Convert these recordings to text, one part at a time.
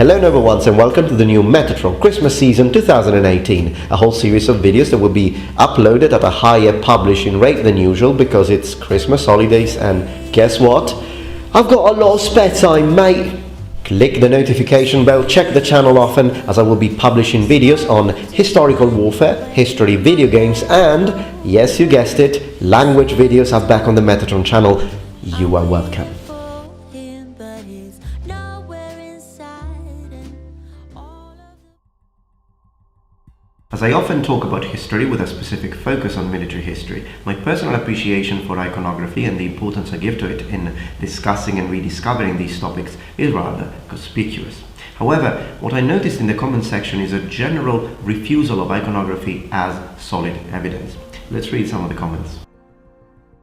Hello number ones and welcome to the new Metatron Christmas season 2018, a whole series of videos that will be uploaded at a higher publishing rate than usual because it's Christmas holidays, and guess what? I've got a lot of spare time, mate. Click the notification bell, check the channel often as I will be publishing videos on historical warfare, history, video games, and yes, you guessed it, language videos are back on the Metatron channel. You are welcome. As I often talk about history with a specific focus on military history, my personal appreciation for iconography and the importance I give to it in discussing and rediscovering these topics is rather conspicuous. However, what I noticed in the comment section is a general refusal of iconography as solid evidence. Let's read some of the comments.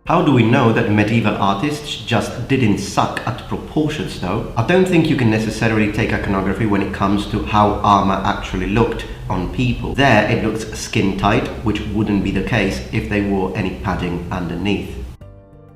How do we know that medieval artists just didn't suck at proportions though? I don't think you can necessarily take iconography when it comes to how armor actually looked on people. There it looks skin tight, which wouldn't be the case if they wore any padding underneath.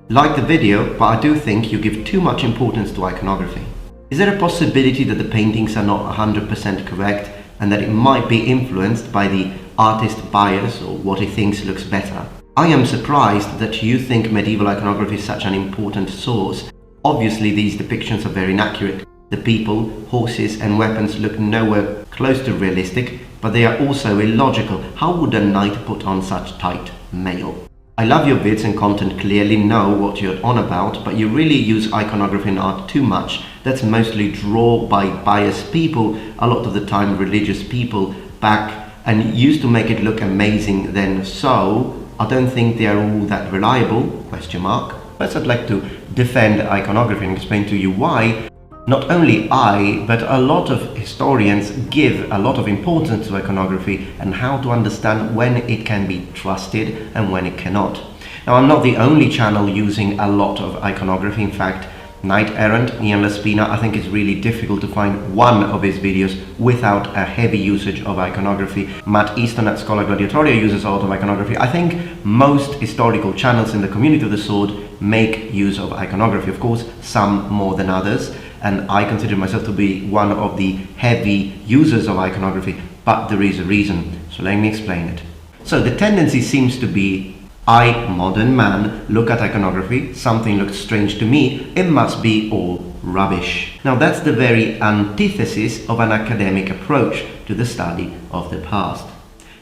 Like the video, but I do think you give too much importance to iconography. Is there a possibility that the paintings are not 100% correct and that it might be influenced by the artist bias or what he thinks looks better? I am surprised that you think medieval iconography is such an important source. Obviously these depictions are very inaccurate. The people, horses and weapons look nowhere close to realistic, but they are also illogical. How would a knight put on such tight mail? I love your vids and content, clearly know what you're on about, but you really use iconography in art too much. That's mostly drawn by biased people, a lot of the time religious people, back and used to make it look amazing then, so I don't think they are all that reliable, question mark. First I'd like to defend iconography and explain to you why not only I, but a lot of historians give a lot of importance to iconography and how to understand when it can be trusted and when it cannot. Now I'm not the only channel using a lot of iconography. In fact, Knight Errant, Ian Laspina, I think it's really difficult to find one of his videos without a heavy usage of iconography. Matt Easton at Schola Gladiatoria uses a lot of iconography. I think most historical channels in the community of the sword make use of iconography. Of course, some more than others, and I consider myself to be one of the heavy users of iconography, but there is a reason, so let me explain it. So the tendency seems to be, I, modern man, look at iconography, something looks strange to me, it must be all rubbish. Now that's the very antithesis of an academic approach to the study of the past.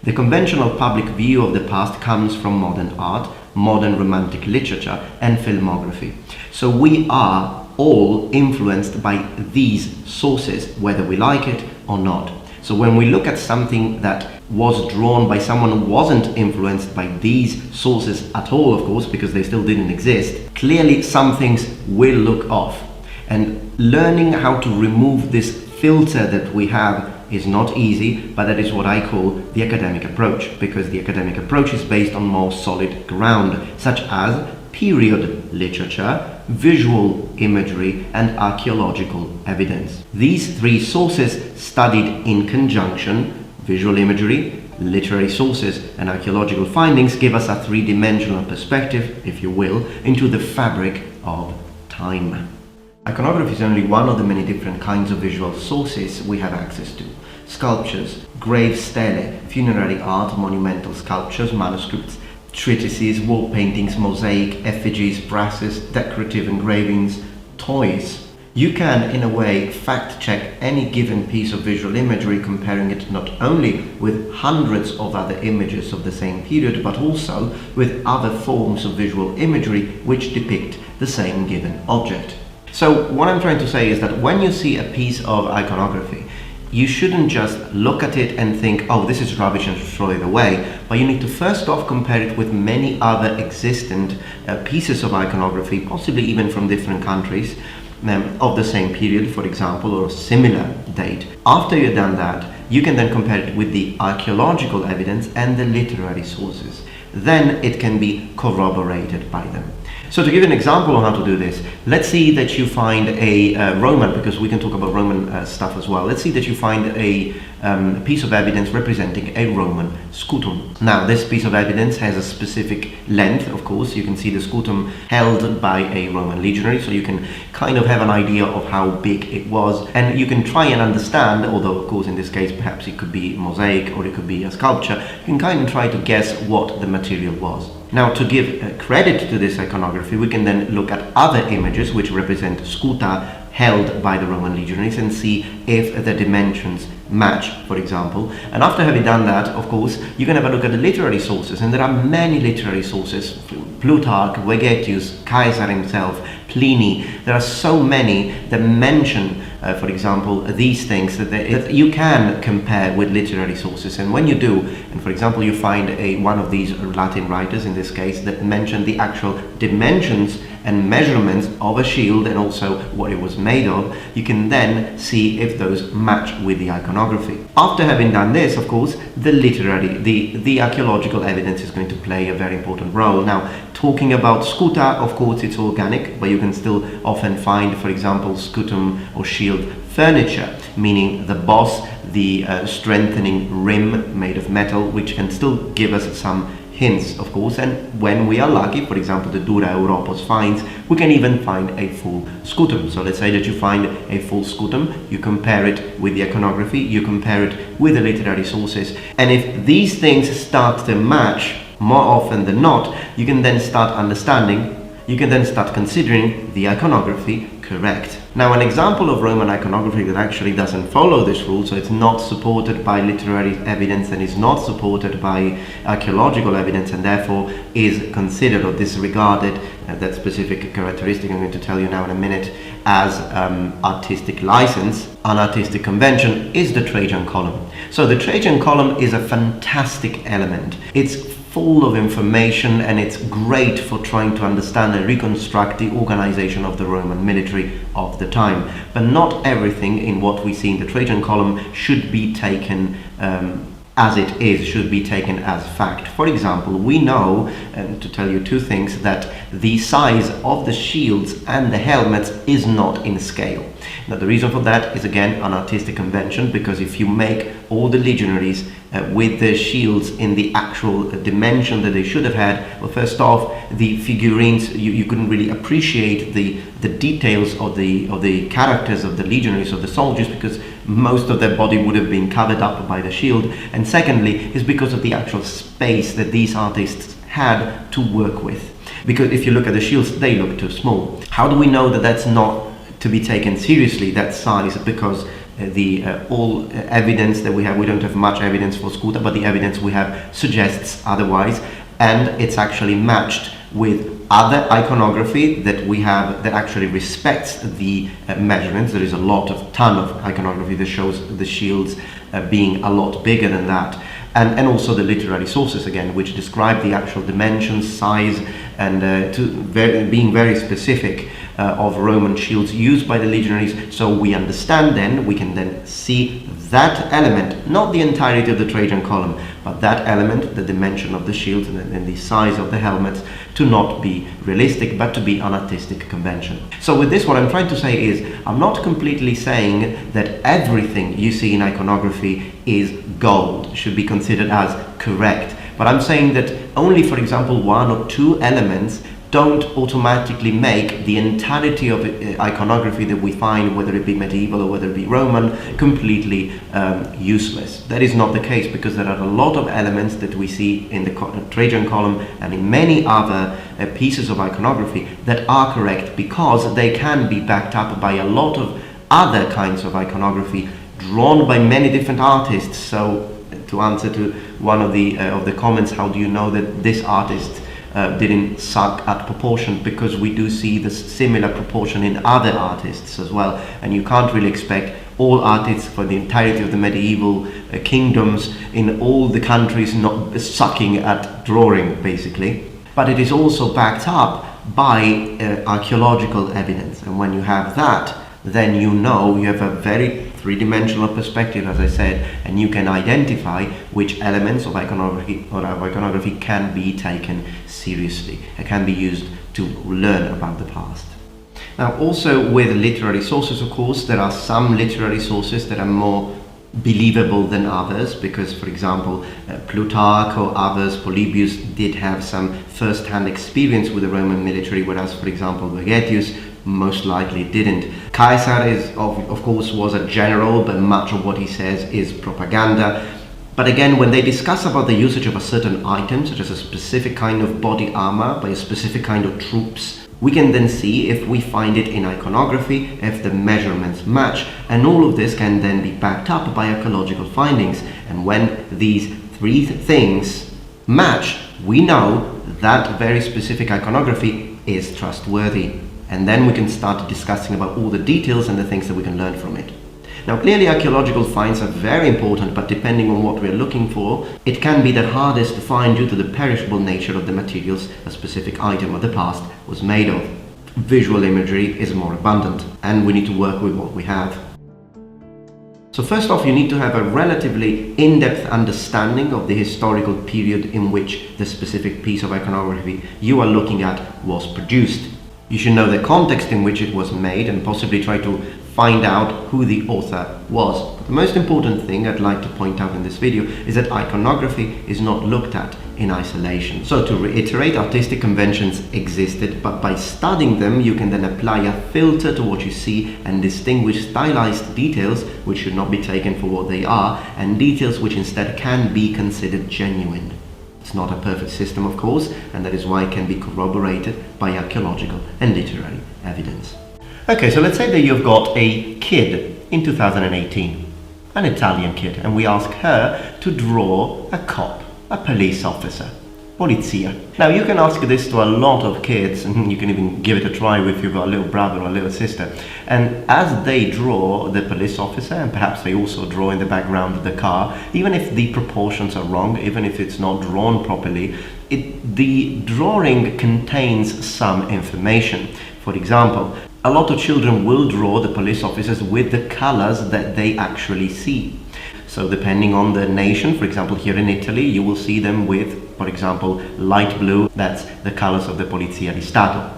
The conventional public view of the past comes from modern art, modern romantic literature and filmography. So we are all influenced by these sources, whether we like it or not. So when we look at something that was drawn by someone who wasn't influenced by these sources at all, of course, because they still didn't exist, clearly some things will look off. And learning how to remove this filter that we have is not easy, but that is what I call the academic approach, because the academic approach is based on more solid ground, such as period literature, visual imagery and archaeological evidence. These three sources studied in conjunction, visual imagery, literary sources and archaeological findings, give us a three-dimensional perspective, if you will, into the fabric of time. Iconography is only one of the many different kinds of visual sources we have access to. Sculptures, grave stele, funerary art, monumental sculptures, manuscripts, treatises, wall paintings, mosaic, effigies, brasses, decorative engravings, toys. You can, in a way, fact-check any given piece of visual imagery, comparing it not only with hundreds of other images of the same period, but also with other forms of visual imagery which depict the same given object. So what I'm trying to say is that when you see a piece of iconography, you shouldn't just look at it and think, oh, this is rubbish, and throw it away, but you need to first off compare it with many other existent pieces of iconography, possibly even from different countries, of the same period, for example, or a similar date. After you've done that, you can then compare it with the archaeological evidence and the literary sources. Then it can be corroborated by them. So to give an example on how to do this, let's see that you find a Roman, because we can talk about Roman stuff as well. Let's see that you find a piece of evidence representing a Roman scutum. Now, this piece of evidence has a specific length, of course. You can see the scutum held by a Roman legionary, so you can kind of have an idea of how big it was, and you can try and understand, although of course in this case perhaps it could be mosaic or it could be a sculpture, you can kind of try to guess what the material was. Now, to give credit to this iconography, we can then look at other images which represent scuta held by the Roman legionaries and see if the dimensions match, for example. And after having done that, of course, you can have a look at the literary sources, and there are many literary sources: Plutarch, Vegetius, Caesar himself, Pliny. There are so many that mention, for example, these things that you can compare with literary sources. And when you do, and for example you find one of these Latin writers in this case that mention the actual dimensions and measurements of a shield and also what it was made of, you can then see if those match with the iconography. After having done this, of course, the archaeological evidence is going to play a very important role. Now, talking about scuta, of course it's organic, but you can still often find, for example, scutum or shield furniture, meaning the boss, the strengthening rim made of metal, which can still give us some hints, of course. And when we are lucky, for example the Dura Europos finds, we can even find a full scutum. So let's say that you find a full scutum, you compare it with the iconography, you compare it with the literary sources, and if these things start to match more often than not, you can then start considering the iconography correct. Now, an example of Roman iconography that actually doesn't follow this rule, so it's not supported by literary evidence and is not supported by archaeological evidence, and therefore is considered or disregarded, that specific characteristic I'm going to tell you now in a minute, as artistic license, an artistic convention, is the Trajan column. So the Trajan column is a fantastic element. It's full of information, and it's great for trying to understand and reconstruct the organization of the Roman military of the time. But not everything in what we see in the Trajan column should be taken as it is, should be taken as fact. For example, we know, and to tell you two things, that the size of the shields and the helmets is not in scale. Now, the reason for that is again an artistic convention, because if you make all the legionaries with the shields in the actual dimension that they should have had, well, first off, the figurines, you couldn't really appreciate the details of the characters of the legionaries, of the soldiers, because most of their body would have been covered up by the shield. And secondly, is because of the actual space that these artists had to work with. Because if you look at the shields, they look too small. How do we know that that's not to be taken seriously, that size? Because all evidence that we have, we don't have much evidence for scuta, but the evidence we have suggests otherwise, and it's actually matched with other iconography that we have that actually respects the measurements. There is a ton of iconography that shows the shields being a lot bigger than that. And also the literary sources again, which describe the actual dimensions, size, and being very specific of Roman shields used by the legionaries. So we understand then, we can then see that element, not the entirety of the Trajan column, but that element, the dimension of the shields and the size of the helmets, to not be realistic, but to be an artistic convention. So with this, what I'm trying to say is, I'm not completely saying that everything you see in iconography is gold, should be considered as correct. But I'm saying that only, for example, one or two elements don't automatically make the entirety of iconography that we find, whether it be medieval or whether it be Roman, completely useless. That is not the case, because there are a lot of elements that we see in the Trajan column and in many other pieces of iconography that are correct, because they can be backed up by a lot of other kinds of iconography drawn by many different artists. So to answer to one of the comments, how do you know that this artist didn't suck at proportion? Because we do see the similar proportion in other artists as well, and you can't really expect all artists for the entirety of the medieval kingdoms in all the countries not sucking at drawing, basically. But it is also backed up by archaeological evidence, and when you have that, then you know you have a very three-dimensional perspective, as I said, and you can identify which elements of iconography can be taken seriously and can be used to learn about the past. Now, also with literary sources, of course, there are some literary sources that are more believable than others, because, for example, Plutarch or others, Polybius, did have some first-hand experience with the Roman military, whereas, for example, Vegetius most likely didn't. Caesar of course, was a general, but much of what he says is propaganda. But again, when they discuss about the usage of a certain item, such as a specific kind of body armor by a specific kind of troops, we can then see if we find it in iconography, if the measurements match, and all of this can then be backed up by archaeological findings. And when these three things match, we know that very specific iconography is trustworthy. And then we can start discussing about all the details and the things that we can learn from it. Now, clearly archaeological finds are very important, but depending on what we're looking for, it can be the hardest to find due to the perishable nature of the materials a specific item of the past was made of. Visual imagery is more abundant, and we need to work with what we have. So first off, you need to have a relatively in-depth understanding of the historical period in which the specific piece of iconography you are looking at was produced. You should know the context in which it was made and possibly try to find out who the author was. But the most important thing I'd like to point out in this video is that iconography is not looked at in isolation. So to reiterate, artistic conventions existed, but by studying them you can then apply a filter to what you see and distinguish stylized details which should not be taken for what they are, and details which instead can be considered genuine. It's not a perfect system, of course, and that is why it can be corroborated by archaeological and literary evidence. Okay, so let's say that you've got a kid in 2018, an Italian kid, and we ask her to draw a cop, a police officer, polizia. Now, you can ask this to a lot of kids, and you can even give it a try if you've got a little brother or a little sister. And as they draw the police officer, and perhaps they also draw in the background the car, even if the proportions are wrong, even if it's not drawn properly, the drawing contains some information. For example, a lot of children will draw the police officers with the colors that they actually see. So depending on the nation, for example, here in Italy, you will see them with, for example, light blue. That's the colors of the Polizia di Stato.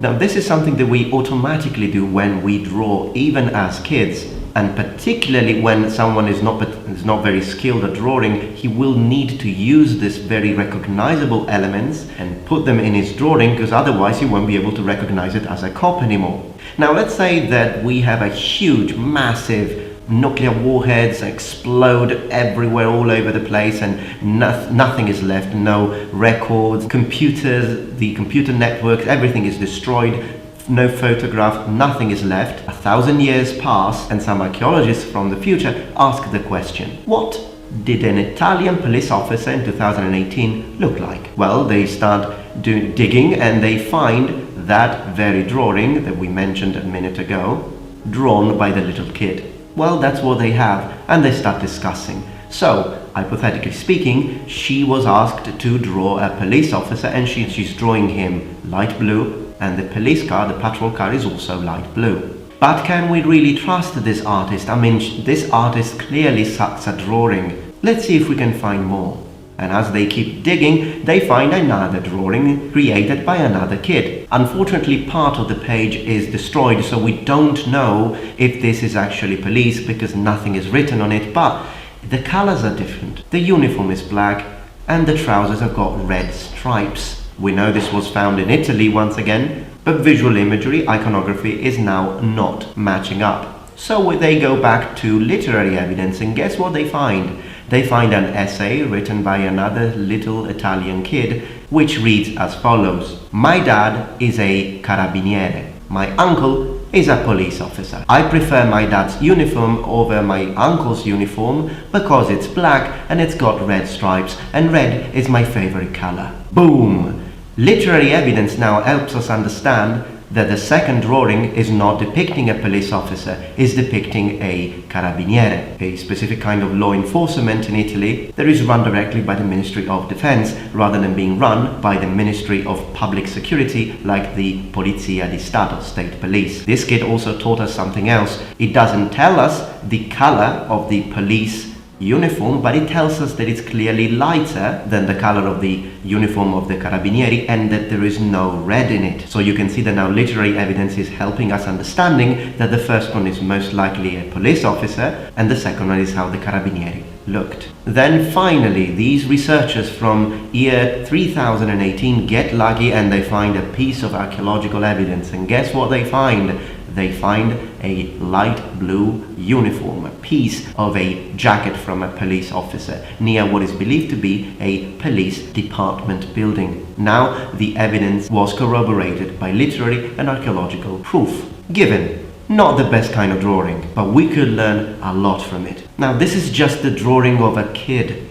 Now, this is something that we automatically do when we draw, even as kids. And particularly when someone is not very skilled at drawing, he will need to use these very recognizable elements and put them in his drawing, because otherwise he won't be able to recognize it as a cop anymore. Now, let's say that we have a huge, massive nuclear warheads explode everywhere, all over the place, and nothing is left, no records, computers, the computer networks, everything is destroyed, no photograph, nothing is left. 1,000 years pass, and some archaeologists from the future ask the question, what did an Italian police officer in 2018 look like? Well, they start digging, and they find that very drawing that we mentioned a minute ago, drawn by the little kid. Well, that's what they have, and they start discussing. So, hypothetically speaking, she was asked to draw a police officer, and she's drawing him light blue, and the police car, the patrol car, is also light blue. But can we really trust this artist? I mean, this artist clearly sucks at drawing. Let's see if we can find more. And as they keep digging, they find another drawing created by another kid. Unfortunately, part of the page is destroyed, so we don't know if this is actually police because nothing is written on it, but the colors are different. The uniform is black and the trousers have got red stripes. We know this was found in Italy once again, but visual imagery, iconography, is now not matching up. So they go back to literary evidence, and guess what they find? They find an essay written by another little Italian kid, which reads as follows. My dad is a carabiniere. My uncle is a police officer. I prefer my dad's uniform over my uncle's uniform because it's black and it's got red stripes, and red is my favorite color. Boom! Literary evidence now helps us understand that the second drawing is not depicting a police officer, is depicting a carabiniere, a specific kind of law enforcement in Italy that is run directly by the Ministry of Defense rather than being run by the Ministry of Public Security like the Polizia di Stato, state police. This kid also taught us something else. It doesn't tell us the color of the police uniform, but it tells us that it's clearly lighter than the color of the uniform of the Carabinieri and that there is no red in it. So you can see that now literary evidence is helping us understanding that the first one is most likely a police officer and the second one is how the Carabinieri looked. Then finally, these researchers from year 3018 get lucky and they find a piece of archaeological evidence, and guess what they find? They find a light blue uniform, a piece of a jacket from a police officer near what is believed to be a police department building. Now the evidence was corroborated by literary and archaeological proof. Given not the best kind of drawing, but we could learn a lot from it. Now this is just the drawing of a kid.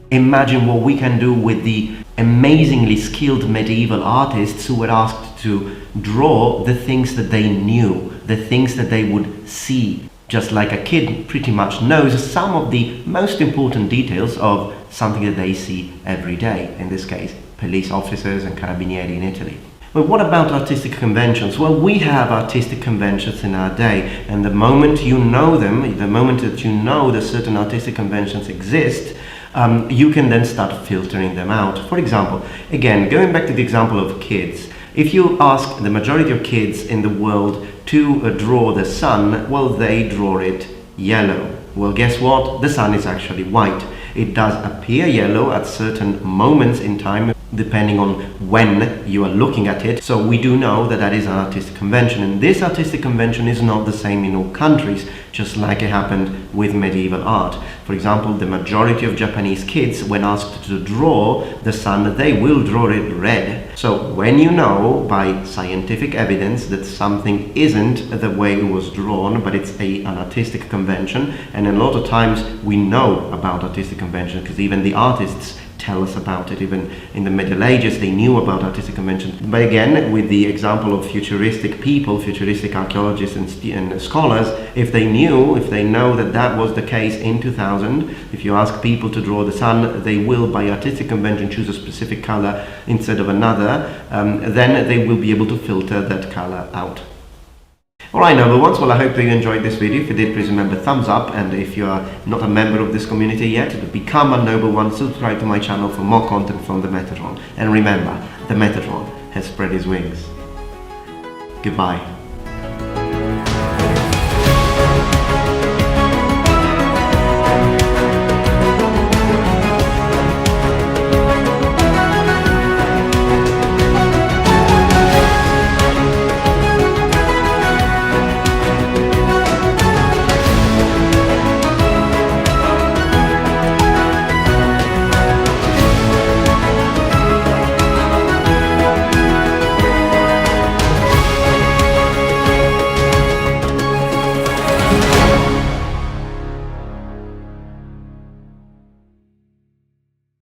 Imagine what we can do with the amazingly skilled medieval artists who were asked to draw the things that they knew, the things that they would see. Just like a kid pretty much knows some of the most important details of something that they see every day, in this case, police officers and carabinieri in Italy. But what about artistic conventions? Well, we have artistic conventions in our day, and the moment you know them, the moment that you know that certain artistic conventions exist, you can then start filtering them out. For example, again, going back to the example of kids, if you ask the majority of kids in the world to draw the sun, well, they draw it yellow. Well, guess what? The sun is actually white. It does appear yellow at certain moments in time, depending on when you are looking at it. So we do know that that is an artistic convention, and this artistic convention is not the same in all countries, just like it happened with medieval art. For example, the majority of Japanese kids, when asked to draw the sun, they will draw it red. So when you know by scientific evidence that something isn't the way it was drawn, but it's an artistic convention, and a lot of times we know about artistic convention because even the artists tell us about it. Even in the Middle Ages they knew about artistic conventions. But again, with the example of futuristic people, futuristic archaeologists and scholars, if they know that that was the case in 2000, if you ask people to draw the sun, they will by artistic convention choose a specific color instead of another, then they will be able to filter that color out. Alright, noble ones, well, I hope that you enjoyed this video. If you did, please remember thumbs up, and if you are not a member of this community yet, become a noble one, subscribe to my channel for more content from the Metatron. And remember, the Metatron has spread his wings. Goodbye.